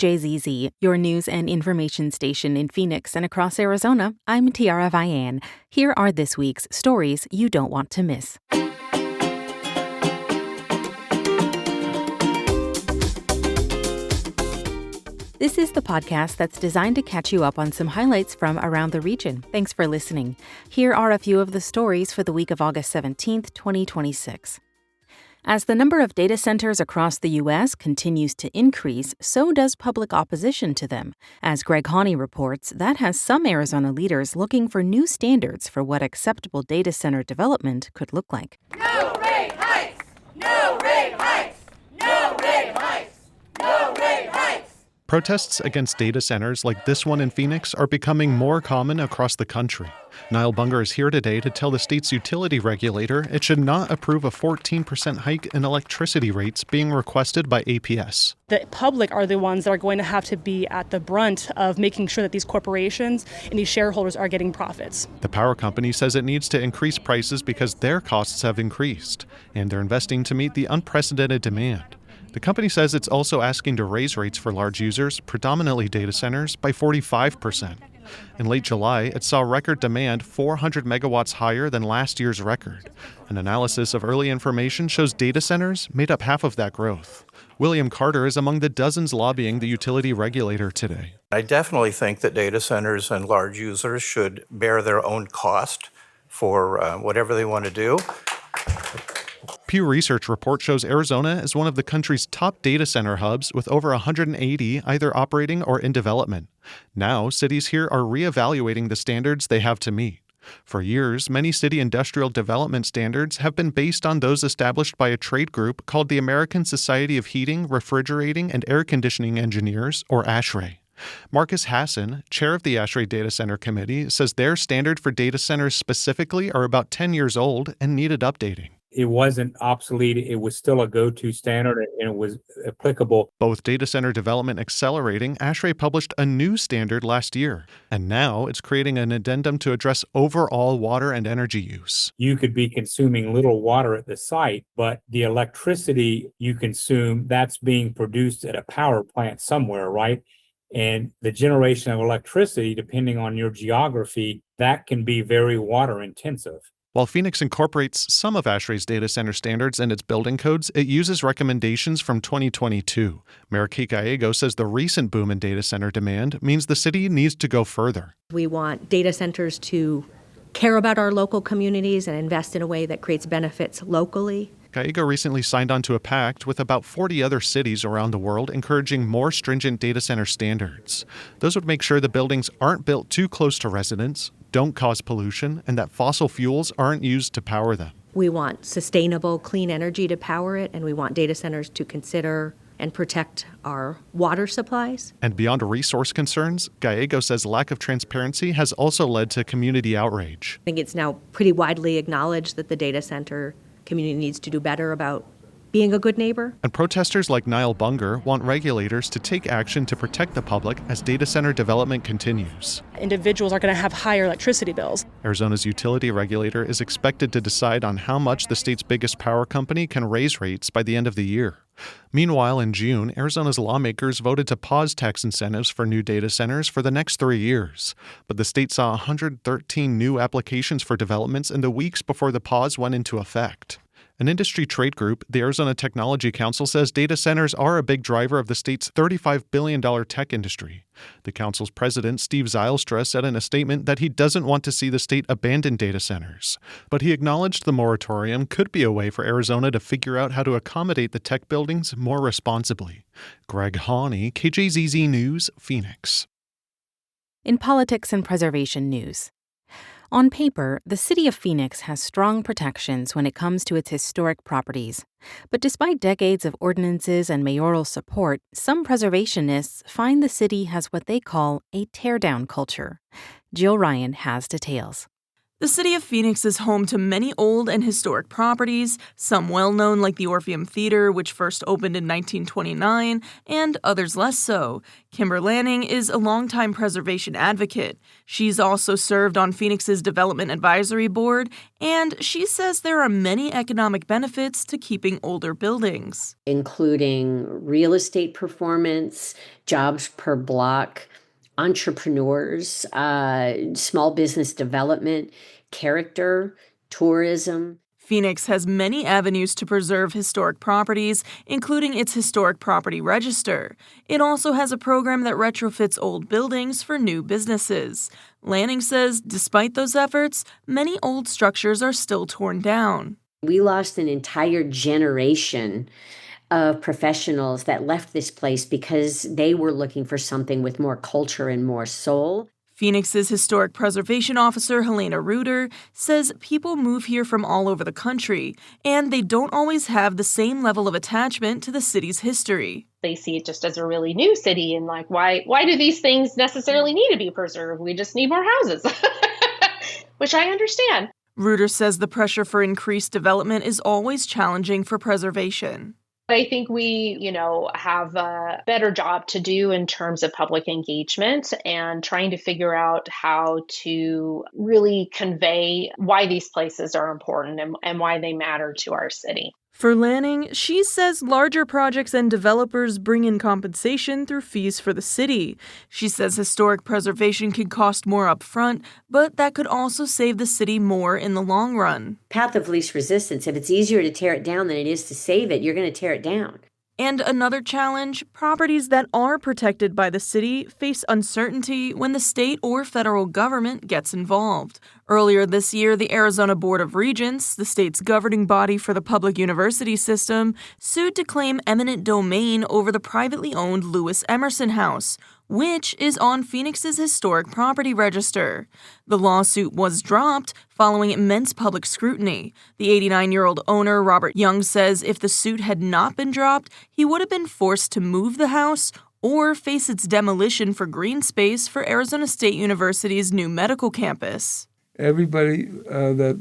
KJZZ, your news and information station in Phoenix and across Arizona. I'm Tiara Vian. Here are this week's stories you don't want to miss. This is the podcast that's designed to catch you up on some highlights from around the region. Thanks for listening. Here are a few of the stories for the week of August 17th, 2026. As the number of data centers across the U.S. continues to increase, so does public opposition to them. As Greg Haney reports, that has some Arizona leaders looking for new standards for what acceptable data center development could look like. No rate hikes! No rate hikes! No rate hikes! No rate hikes! Protests against data centers like this one in Phoenix are becoming more common across the country. Niall Bunger is here today to tell the state's utility regulator it should not approve a 14% hike in electricity rates being requested by APS. The public are the ones that are going to have to be at the brunt of making sure that these corporations and these shareholders are getting profits. The power company says it needs to increase prices because their costs have increased, and they're investing to meet the unprecedented demand. The company says it's also asking to raise rates for large users, predominantly data centers, by 45%. In late July, it saw record demand 400 megawatts higher than last year's record. An analysis of early information shows data centers made up half of that growth. William Carter is among the dozens lobbying the utility regulator today. I definitely think that data centers and large users should bear their own cost for whatever they want to do. Pew Research report shows Arizona is one of the country's top data center hubs with over 180 either operating or in development. Now, cities here are reevaluating the standards they have to meet. For years, many city industrial development standards have been based on those established by a trade group called the American Society of Heating, Refrigerating, and Air Conditioning Engineers, or ASHRAE. Marcus Hassan, chair of the ASHRAE Data Center Committee, says their standard for data centers specifically are about 10 years old and needed updating. It wasn't obsolete. It was still a go-to standard, and it was applicable. Both Data Center Development Accelerating, ASHRAE published a new standard last year, and now it's creating an addendum to address overall water and energy use. You could be consuming little water at the site, but the electricity you consume, that's being produced at a power plant somewhere, right? And the generation of electricity, depending on your geography, that can be very water intensive. While Phoenix incorporates some of ASHRAE's data center standards in its building codes, it uses recommendations from 2022. Mayor Kate Gallego says the recent boom in data center demand means the city needs to go further. We want data centers to care about our local communities and invest in a way that creates benefits locally. Gallego recently signed on to a pact with about 40 other cities around the world encouraging more stringent data center standards. Those would make sure the buildings aren't built too close to residents, don't cause pollution, and that fossil fuels aren't used to power them. We want sustainable, clean energy to power it, and we want data centers to consider and protect our water supplies. And beyond resource concerns, Gallego says lack of transparency has also led to community outrage. I think it's now pretty widely acknowledged that the data center community needs to do better about being a good neighbor. And protesters like Niall Bunger want regulators to take action to protect the public as data center development continues. Individuals are going to have higher electricity bills. Arizona's utility regulator is expected to decide on how much the state's biggest power company can raise rates by the end of the year. Meanwhile, in June, Arizona's lawmakers voted to pause tax incentives for new data centers for the next 3 years. But the state saw 113 new applications for developments in the weeks before the pause went into effect. An industry trade group, the Arizona Technology Council, says data centers are a big driver of the state's $35 billion tech industry. The council's president, Steve Zylstra, said in a statement that he doesn't want to see the state abandon data centers. But he acknowledged the moratorium could be a way for Arizona to figure out how to accommodate the tech buildings more responsibly. Greg Haney, KJZZ News, Phoenix. In politics and preservation news. On paper, the city of Phoenix has strong protections when it comes to its historic properties. But despite decades of ordinances and mayoral support, some preservationists find the city has what they call a teardown culture. Jill Ryan has details. The city of Phoenix is home to many old and historic properties, some well-known like the Orpheum Theater, which first opened in 1929, and others less so. Kimber Lanning is a longtime preservation advocate. She's also served on Phoenix's Development Advisory Board, and she says there are many economic benefits to keeping older buildings, including real estate performance, jobs per block, entrepreneurs, small business development, character, tourism. Phoenix has many avenues to preserve historic properties, including its Historic Property Register. It also has a program that retrofits old buildings for new businesses. Lanning says despite those efforts, many old structures are still torn down. We lost an entire generation of professionals that left this place because they were looking for something with more culture and more soul. Phoenix's Historic Preservation Officer, Helena Reuter, says people move here from all over the country, and they don't always have the same level of attachment to the city's history. They see it just as a really new city and like, why do these things necessarily need to be preserved? We just need more houses, which I understand. Reuter says the pressure for increased development is always challenging for preservation. I think we, have a better job to do in terms of public engagement and trying to figure out how to really convey why these places are important and why they matter to our city. For Lanning, she says larger projects and developers bring in compensation through fees for the city. She says historic preservation could cost more upfront, but that could also save the city more in the long run. Path of least resistance. If it's easier to tear it down than it is to save it, you're going to tear it down. And another challenge, properties that are protected by the city face uncertainty when the state or federal government gets involved. Earlier this year, the Arizona Board of Regents, the state's governing body for the public university system, sued to claim eminent domain over the privately owned Lewis Emerson House, which is on Phoenix's historic property register. The lawsuit was dropped following immense public scrutiny. The 89-year-old owner, Robert Young, says if the suit had not been dropped, he would have been forced to move the house or face its demolition for green space for Arizona State University's new medical campus. Everybody that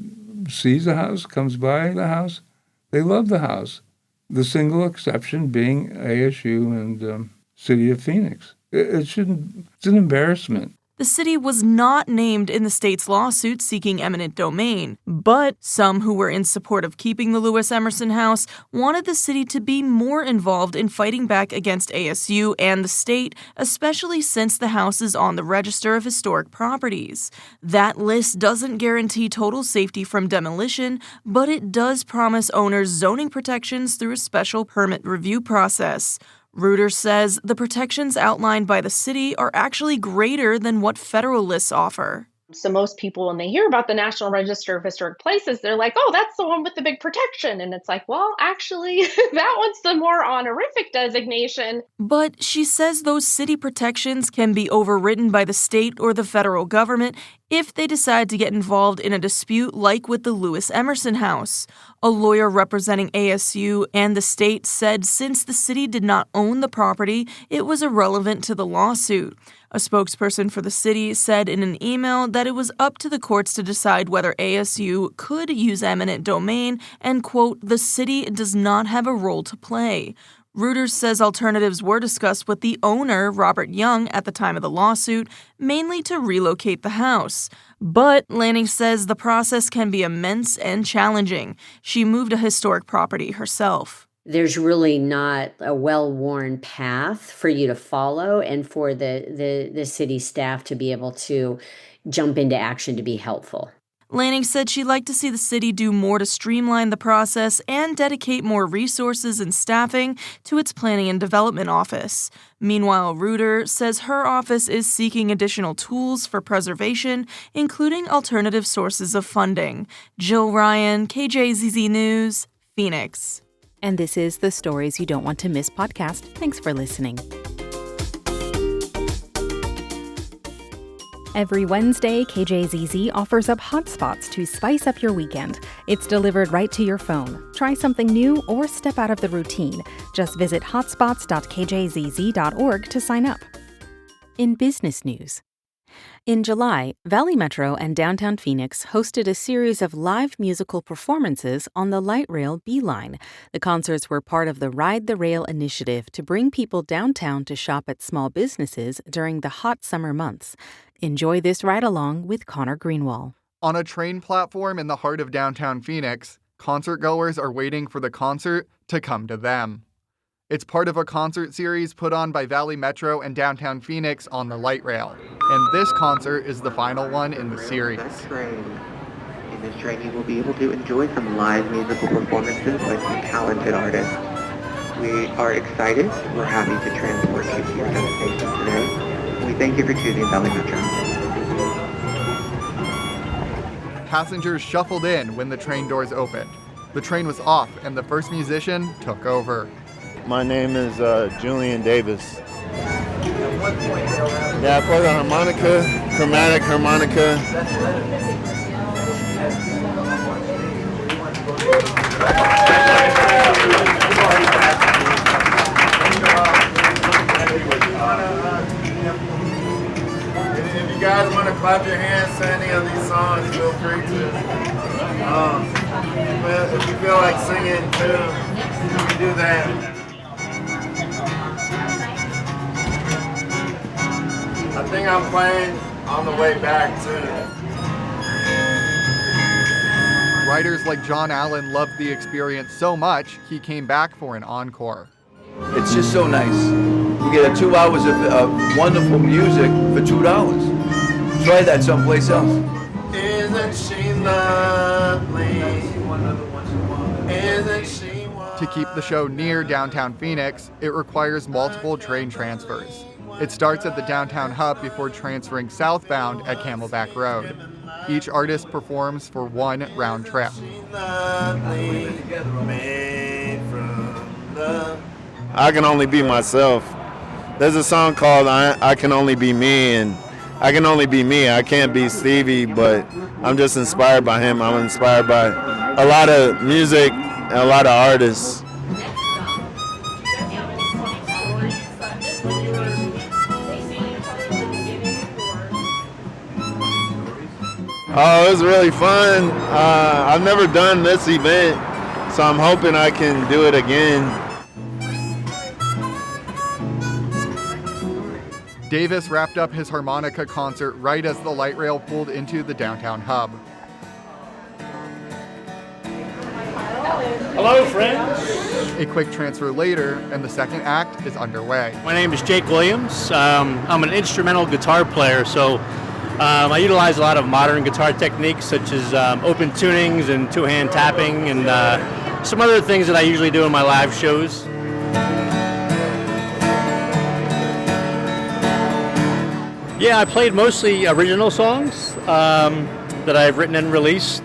sees the house, comes by the house, they love the house. The single exception being ASU and City of Phoenix. It's an embarrassment. The city was not named in the state's lawsuit seeking eminent domain, but some who were in support of keeping the Lewis Emerson House wanted the city to be more involved in fighting back against ASU and the state, especially since the house is on the Register of Historic Properties. That list doesn't guarantee total safety from demolition, but it does promise owners zoning protections through a special permit review process. Reuter says the protections outlined by the city are actually greater than what federal lists offer. So most people, when they hear about the National Register of Historic Places, they're like, oh, that's the one with the big protection. And it's like, well, actually, that one's the more honorific designation. But she says those city protections can be overridden by the state or the federal government if they decide to get involved in a dispute like with the Lewis Emerson House. A lawyer representing ASU and the state said since the city did not own the property, it was irrelevant to the lawsuit. A spokesperson for the city said in an email that it was up to the courts to decide whether ASU could use eminent domain and, quote, the city does not have a role to play. Reuter says alternatives were discussed with the owner, Robert Young, at the time of the lawsuit, mainly to relocate the house. But Lanning says the process can be immense and challenging. She moved a historic property herself. There's really not a well-worn path for you to follow and for the city staff to be able to jump into action to be helpful. Lanning said she'd like to see the city do more to streamline the process and dedicate more resources and staffing to its Planning and Development Office. Meanwhile, Reuter says her office is seeking additional tools for preservation, including alternative sources of funding. Jill Ryan, KJZZ News, Phoenix. And this is the Stories You Don't Want to Miss podcast. Thanks for listening. Every Wednesday, KJZZ offers up hotspots to spice up your weekend. It's delivered right to your phone. Try something new or step out of the routine. Just visit hotspots.kjzz.org to sign up. In business news, In July, Valley Metro and downtown Phoenix hosted a series of live musical performances on the light rail B line. The concerts were part of the Ride the Rail initiative to bring people downtown to shop at small businesses during the hot summer months. Enjoy this ride along with Connor Greenwald. On a train platform in the heart of downtown Phoenix, concertgoers are waiting for the concert to come to them. It's part of a concert series put on by Valley Metro and downtown Phoenix on the light rail. And this concert is the final one in the series. In this train, you will be able to enjoy some live musical performances by some talented artists. We are excited. We're happy to transport you to your destination today. We thank you for choosing Valley Metro. Passengers shuffled in when the train doors opened. The train was off and the first musician took over. My name is Julian Davis. Yeah, I play the harmonica, chromatic harmonica. If you guys want to clap your hands to any of these songs, feel free to. If you feel like singing too, you can do that. I think I'm playing on the way back too. Writers like John Allen loved the experience so much, he came back for an encore. It's just so nice. We get 2 hours of wonderful music for $2. Try that someplace else. Isn't she lovely? Isn't she wonderful? To keep the show near downtown Phoenix, it requires multiple train transfers. It starts at the downtown hub before transferring southbound at Camelback Road. Each artist performs for one round trip. I can only be myself. There's a song called I Can Only Be Me, and I can only be me. I can't be Stevie, but I'm just inspired by him. I'm inspired by a lot of music and a lot of artists. Oh, it was really fun. I've never done this event, so I'm hoping I can do it again. Davis wrapped up his harmonica concert right as the light rail pulled into the downtown hub. Hello, friends. A quick transfer later, and the second act is underway. My name is Jake Williams. I'm an instrumental guitar player, so I utilize a lot of modern guitar techniques such as open tunings and two-hand tapping and some other things that I usually do in my live shows. Yeah, I played mostly original songs that I've written and released.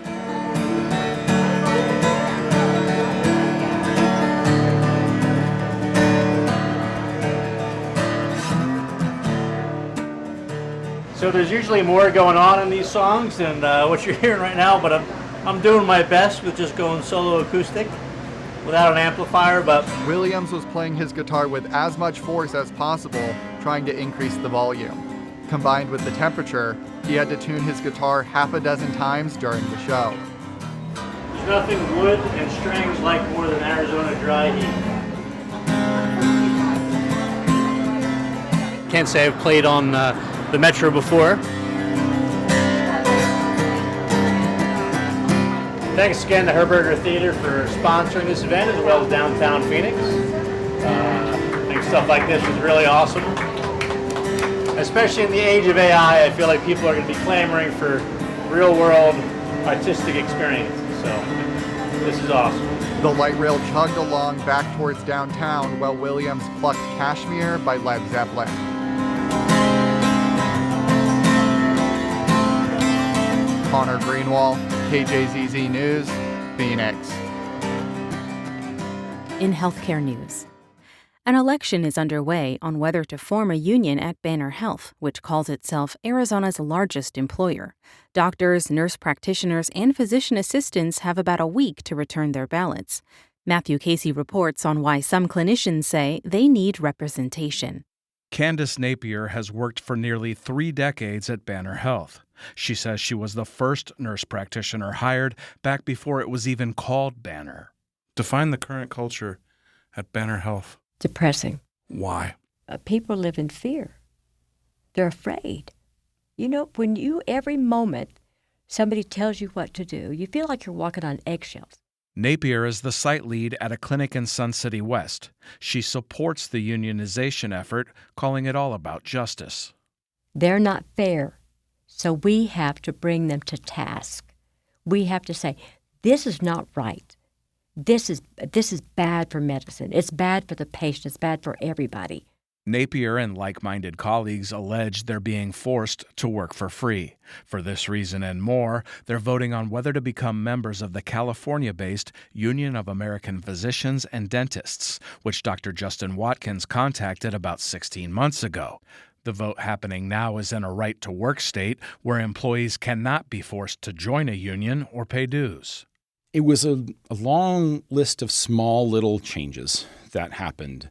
So there's usually more going on in these songs than what you're hearing right now, but I'm doing my best with just going solo acoustic without an amplifier. But Williams was playing his guitar with as much force as possible, trying to increase the volume. Combined with the temperature, he had to tune his guitar half a dozen times during the show. There's nothing wood and strings like more than Arizona dry heat. Can't say I've played on the Metro before. Thanks again to Herberger Theater for sponsoring this event, as well as downtown Phoenix. I think stuff like this is really awesome. Especially in the age of AI, I feel like people are going to be clamoring for real-world artistic experiences. So this is awesome. The light rail chugged along back towards downtown while Williams plucked Kashmir by Led Zeppelin. Connor Greenwald, KJZZ News, Phoenix. In healthcare news, an election is underway on whether to form a union at Banner Health, which calls itself Arizona's largest employer. Doctors, nurse practitioners, and physician assistants have about a week to return their ballots. Matthew Casey reports on why some clinicians say they need representation. Candace Napier has worked for nearly 3 decades at Banner Health. She says she was the first nurse practitioner hired back before it was even called Banner. Define the current culture at Banner Health. Depressing. Why? People live in fear. They're afraid. You know, when every moment somebody tells you what to do, you feel like you're walking on eggshells. Napier is the site lead at a clinic in Sun City West. She supports the unionization effort, calling it all about justice. They're not fair, so we have to bring them to task. We have to say, this is not right. This is bad for medicine. It's bad for the patient. It's bad for everybody. Napier and like-minded colleagues allege they're being forced to work for free. For this reason and more, they're voting on whether to become members of the California-based Union of American Physicians and Dentists, which Dr. Justin Watkins contacted about 16 months ago. The vote happening now is in a right-to-work state where employees cannot be forced to join a union or pay dues. It was a long list of small little changes that happened.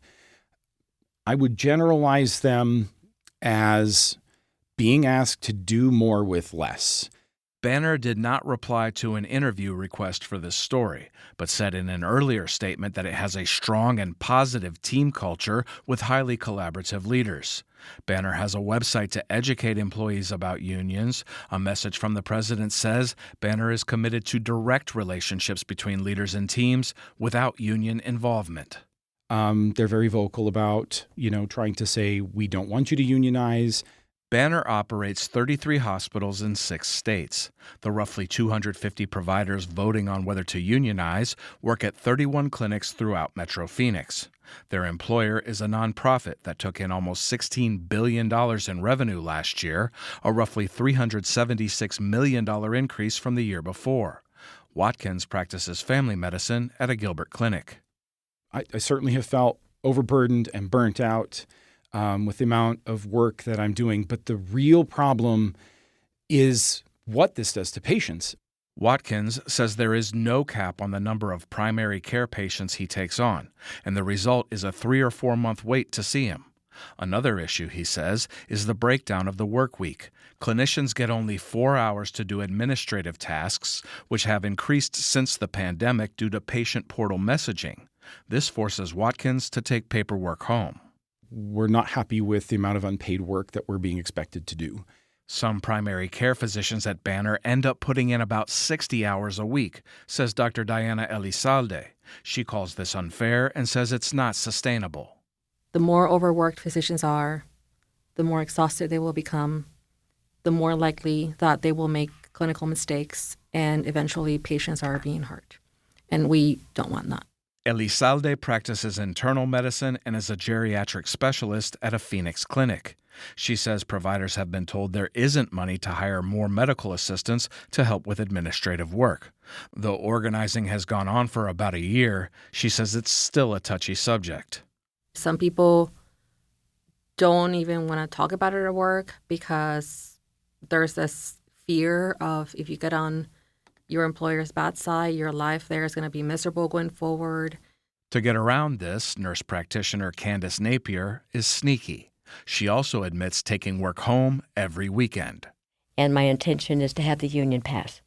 I would generalize them as being asked to do more with less. Banner did not reply to an interview request for this story, but said in an earlier statement that it has a strong and positive team culture with highly collaborative leaders. Banner has a website to educate employees about unions. A message from the president says Banner is committed to direct relationships between leaders and teams without union involvement. They're very vocal about, trying to say, we don't want you to unionize. Banner operates 33 hospitals in 6 states. The roughly 250 providers voting on whether to unionize work at 31 clinics throughout Metro Phoenix. Their employer is a nonprofit that took in almost $16 billion in revenue last year, a roughly $376 million increase from the year before. Watkins practices family medicine at a Gilbert clinic. I certainly have felt overburdened and burnt out with the amount of work that I'm doing. But the real problem is what this does to patients. Watkins says there is no cap on the number of primary care patients he takes on, and the result is a 3 or 4 month wait to see him. Another issue, he says, is the breakdown of the work week. Clinicians get only 4 hours to do administrative tasks, which have increased since the pandemic due to patient portal messaging. This forces Watkins to take paperwork home. We're not happy with the amount of unpaid work that we're being expected to do. Some primary care physicians at Banner end up putting in about 60 hours a week, says Dr. Diana Elizalde. She calls this unfair and says it's not sustainable. The more overworked physicians are, the more exhausted they will become, the more likely that they will make clinical mistakes, and eventually patients are being hurt. And we don't want that. Elizalde practices internal medicine and is a geriatric specialist at a Phoenix clinic. She says providers have been told there isn't money to hire more medical assistants to help with administrative work. Though organizing has gone on for about a year, she says it's still a touchy subject. Some people don't even want to talk about it at work because there's this fear of if you get on your employer's bad side, your life there is going to be miserable going forward. To get around this, nurse practitioner Candace Napier is sneaky. She also admits taking work home every weekend. And my intention is to have the union pass.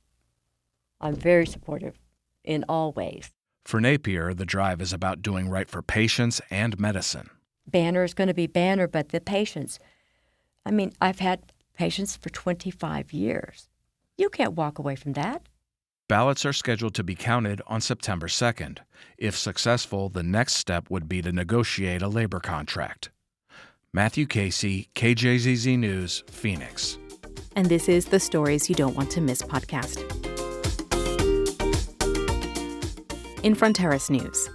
I'm very supportive in all ways. For Napier, the drive is about doing right for patients and medicine. Banner is going to be Banner, but the patients, I've had patients for 25 years. You can't walk away from that. Ballots are scheduled to be counted on September 2nd. If successful, the next step would be to negotiate a labor contract. Matthew Casey, KJZZ News, Phoenix. And this is the Stories You Don't Want to Miss podcast. In Fronteras News,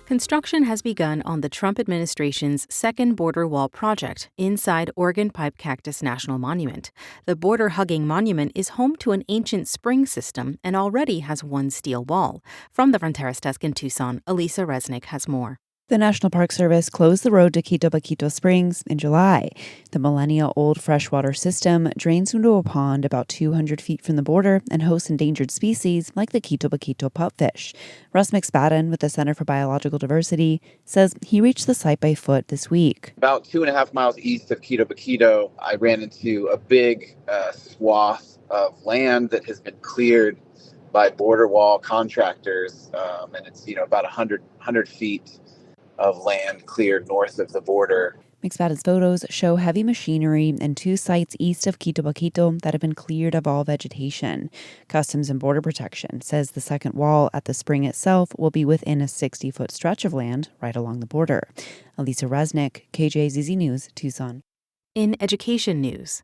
construction has begun on the Trump administration's second border wall project inside Oregon Pipe Cactus National Monument. The border-hugging monument is home to an ancient spring system and already has one steel wall. From the Fronteras Desk in Tucson, Elisa Resnick has more. The National Park Service closed the road to Quito Baquito Springs in July. The millennia-old freshwater system drains into a pond about 200 feet from the border and hosts endangered species like the Quito Baquito pupfish. Russ McSpadden with the Center for Biological Diversity says he reached the site by foot this week. About 2.5 miles east of Quito Baquito, I ran into a big swath of land that has been cleared by border wall contractors, and it's about 100 feet of land cleared north of the border. McSpadden's photos show heavy machinery and 2 sites east of Quito Baquito that have been cleared of all vegetation. Customs and Border Protection says the second wall at the spring itself will be within a 60-foot stretch of land right along the border. Elisa Resnick, KJZZ News, Tucson. In education news,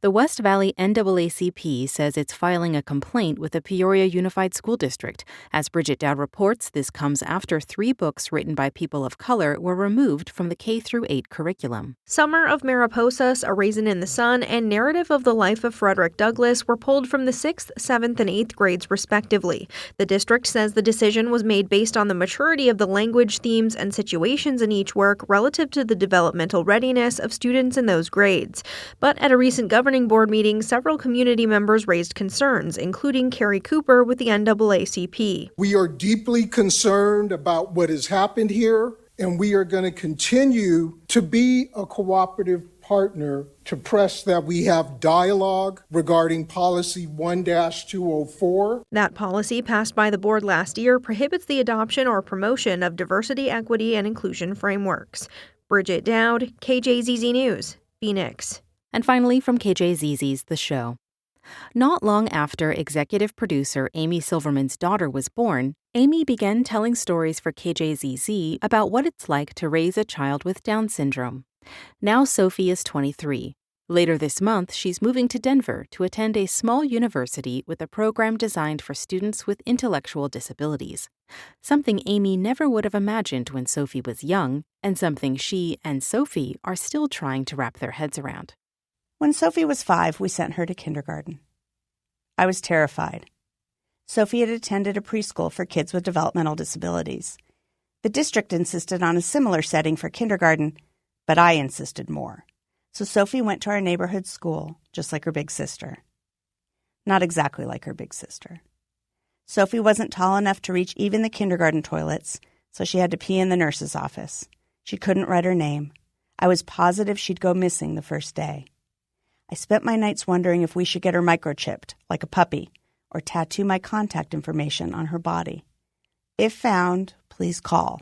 the West Valley NAACP says it's filing a complaint with the Peoria Unified School District. As Bridget Dowd reports, this comes after 3 books written by people of color were removed from the K-8 curriculum. Summer of Mariposas, A Raisin in the Sun, and Narrative of the Life of Frederick Douglass were pulled from the 6th, 7th, and 8th grades, respectively. The district says the decision was made based on the maturity of the language, themes, and situations in each work relative to the developmental readiness of students in those grades. But at a recent governing board meeting, several community members raised concerns, including Carrie Cooper with the NAACP. We are deeply concerned about what has happened here, and we are going to continue to be a cooperative partner to press that we have dialogue regarding Policy 1-204. That policy, passed by the board last year, prohibits the adoption or promotion of diversity, equity, and inclusion frameworks. Bridget Dowd, KJZZ News, Phoenix. And finally, from KJZZ's The Show. Not long after executive producer Amy Silverman's daughter was born, Amy began telling stories for KJZZ about what it's like to raise a child with Down syndrome. Now Sophie is 23. Later this month, she's moving to Denver to attend a small university with a program designed for students with intellectual disabilities. Something Amy never would have imagined when Sophie was young, and something she and Sophie are still trying to wrap their heads around. When Sophie was 5, we sent her to kindergarten. I was terrified. Sophie had attended a preschool for kids with developmental disabilities. The district insisted on a similar setting for kindergarten, but I insisted more. So Sophie went to our neighborhood school, just like her big sister. Not exactly like her big sister. Sophie wasn't tall enough to reach even the kindergarten toilets, so she had to pee in the nurse's office. She couldn't write her name. I was positive she'd go missing the first day. I spent my nights wondering if we should get her microchipped, like a puppy, or tattoo my contact information on her body. If found, please call.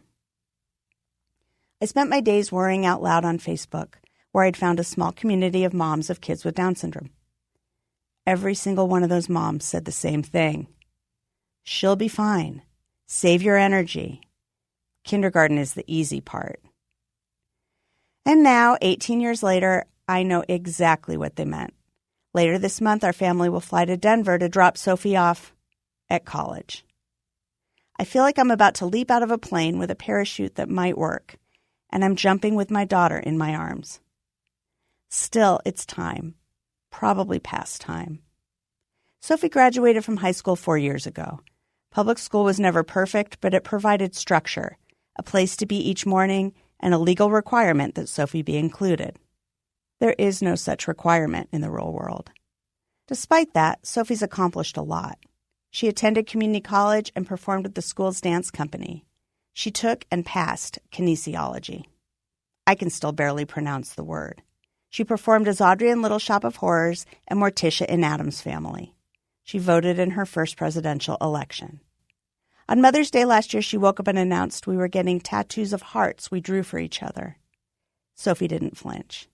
I spent my days worrying out loud on Facebook, where I'd found a small community of moms of kids with Down syndrome. Every single one of those moms said the same thing. She'll be fine. Save your energy. Kindergarten is the easy part. And now, 18 years later, I know exactly what they meant. Later this month, our family will fly to Denver to drop Sophie off at college. I feel like I'm about to leap out of a plane with a parachute that might work, and I'm jumping with my daughter in my arms. Still, it's time. Probably past time. Sophie graduated from high school 4 years ago. Public school was never perfect, but it provided structure, a place to be each morning, and a legal requirement that Sophie be included. There is no such requirement in the real world. Despite that, Sophie's accomplished a lot. She attended community college and performed with the school's dance company. She took and passed kinesiology. I can still barely pronounce the word. She performed as Audrey in Little Shop of Horrors and Morticia in Addams Family. She voted in her first presidential election. On Mother's Day last year, she woke up and announced we were getting tattoos of hearts we drew for each other. Sophie didn't flinch.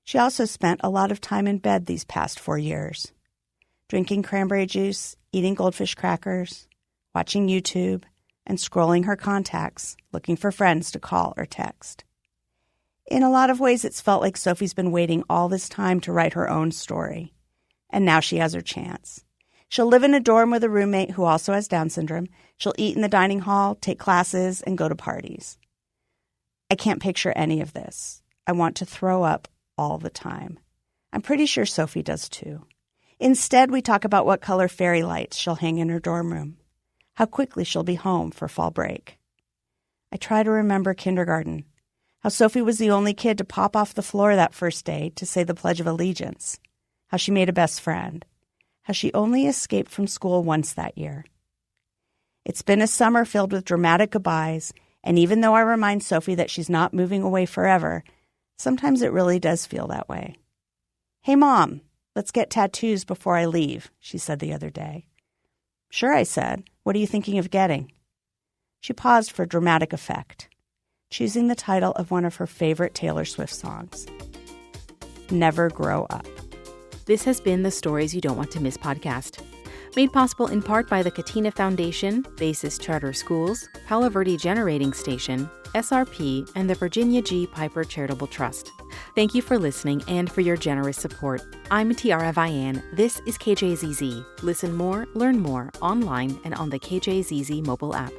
She also spent a lot of time in bed these past 4 years, drinking cranberry juice, eating goldfish crackers, watching YouTube, and scrolling her contacts, looking for friends to call or text. In a lot of ways, it's felt like Sophie's been waiting all this time to write her own story, and now she has her chance. She'll live in a dorm with a roommate who also has Down syndrome. She'll eat in the dining hall, take classes, and go to parties. I can't picture any of this. I want to throw up all the time. I'm pretty sure Sophie does too. Instead, we talk about what color fairy lights she'll hang in her dorm room, how quickly she'll be home for fall break. I try to remember kindergarten, how Sophie was the only kid to pop off the floor that first day to say the Pledge of Allegiance, how she made a best friend, how she only escaped from school once that year. It's been a summer filled with dramatic goodbyes, and even though I remind Sophie that she's not moving away forever, sometimes it really does feel that way. "Hey, Mom, let's get tattoos before I leave," she said the other day. "Sure," I said. "What are you thinking of getting?" She paused for dramatic effect, choosing the title of one of her favorite Taylor Swift songs, Never Grow Up. This has been the Stories You Don't Want to Miss podcast. Made possible in part by the Katina Foundation, Basis Charter Schools, Palo Verde Generating Station, SRP, and the Virginia G. Piper Charitable Trust. Thank you for listening and for your generous support. I'm Tiara Vian. This is KJZZ. Listen more, learn more online and on the KJZZ mobile app.